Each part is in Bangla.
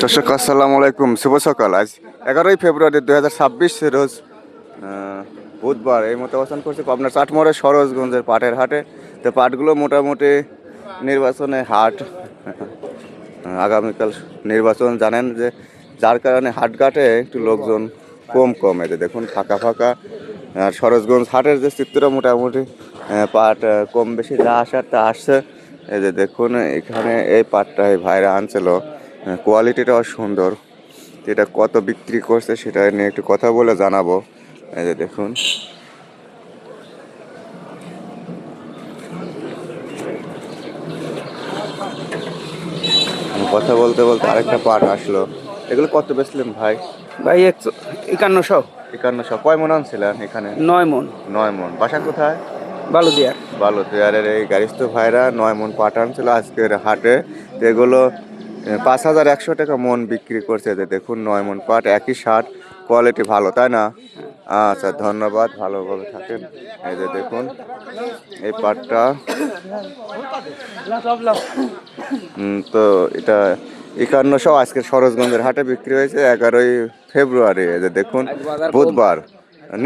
দর্শক আসসালামু আলাইকুম, শুভ সকাল। আজ 11ই ফেব্রুয়ারি 2026 রোজ বুধবার। এই মতো অবস্থান করছে পাবনা চাটমোড়ে সরোজগঞ্জের পাটের হাটে। তো পাটগুলো মোটামুটি নির্বাচনে হাট, আগামীকাল নির্বাচন জানেন যে, যার কারণে হাটঘাটে একটু লোকজন কম এতে দেখুন ফাঁকা ফাঁকা। আর সরোজগঞ্জ হাটের যে চিত্র মোটামুটি পাট কম বেশি যা আসার তা আসছে। এই যে দেখুন এখানে এই পাটটা এই ভাইরা আনছিল, কোয়ালিটিটাও সুন্দর। যেটা কত বিক্রি করছে সেটা নিয়ে একটু কথা বলে জানাবো। এই যে দেখুন কথা বলতে বলতে আরেকটা পাট আসলো। এগুলো কত বেচলেন ভাই? ভাই 5100। 5100। কয় মন আনছিলেন এখানে? 9 মন। 9 মন। বাসা কোথায়? বালুদিয়ার। বালুদিয়ারের এই গারিস্থ ভাইরা 9 মন পাট আনছিল আজকের হাটে। তো এগুলো 5100 টাকা মন বিক্রি করছে। যে দেখুন 9 মন পাট, একই সার, কোয়ালিটি ভালো, তাই না? আচ্ছা, ধন্যবাদ, ভালোভাবে থাকেন। এই যে দেখুন এই পাটটা তো এটা 5100 আজকের সরোজগঞ্জের হাটে বিক্রি হয়েছে 11ই ফেব্রুয়ারি। এই যে দেখুন বুধবার,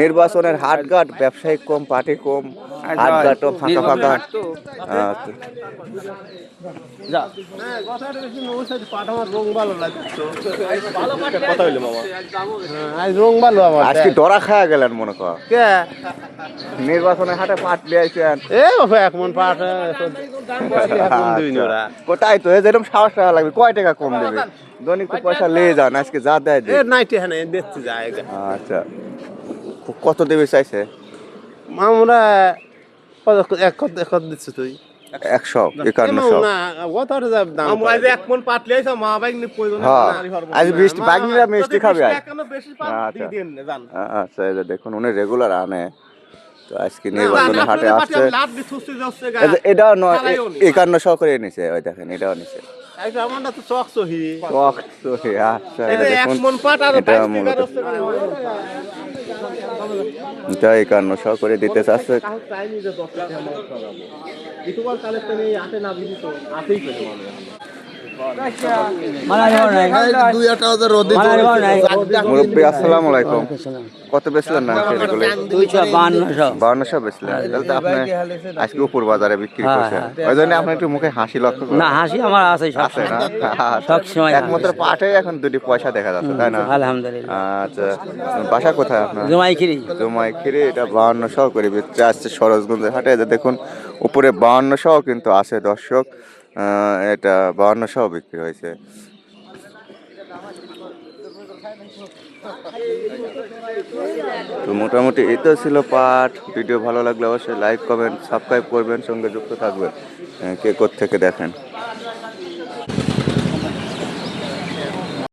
নির্বাচনের হাটঘাট, ব্যবসায়িক কম, পার্টি কম, হাটঘাটও ফাঁকা ফাঁকা। আজকে ডরা খায়া গেলেন মনে কর, নির্বাচনের হাটে পাট লিয়েছেন। কোথায় তো যেরকম সাহস টাকা লাগবে, কয় টাকা কম দেবে? দৈনিক তো পয়সা লিয়ে যান, আজকে যা দেয়। আচ্ছা, কত দেবে চাইছে? আমরা দিচ্ছি তুই 151। আজ মিষ্টি বাগনিরা মিষ্টি খাবে। আচ্ছা, এই যে দেখুন উনি রেগুলার আনে। তো আজকে নির্বাচনের হাটে আসছে। এটাও 5100 করে নিছে, ওই দেখেন এটাও নিছে। আচ্ছা, এটা 5100 করে দিতে চাচ্ছে। মুরব্বী আসসালামু আলাইকুম, কত বেচলেন না? 5200 বেচলেন। তাহলে তো আপনি আজকে উপর বাজারে বিক্রি করছেন, ওই জন্য আপনি একটু মুখে হাসি লক্ষ্য করেন। না, হাসি আমার আছে না, সব সময় একমাত্র পাটে এখন দুটি পয়সা দেখা যাচ্ছে, তাই না? আলহামদুলিল্লাহ। আচ্ছা, বাসা কোথায় আপনার? জুমাইখিরি। এটা 5200 করে বিক্রি আসছে সরোজগঞ্জের হাটে। দেখুন উপরে 5200 কিন্তু আছে দর্শক, এটা 5200 বিক্রি হয়েছে। তো মোটামুটি এই তো ছিল পাট। ভিডিও ভালো লাগলে অবশ্যই লাইক, কমেন্ট, সাবস্ক্রাইব করবেন, সঙ্গে যুক্ত থাকবেন। কে কোথা থেকে দেখেন।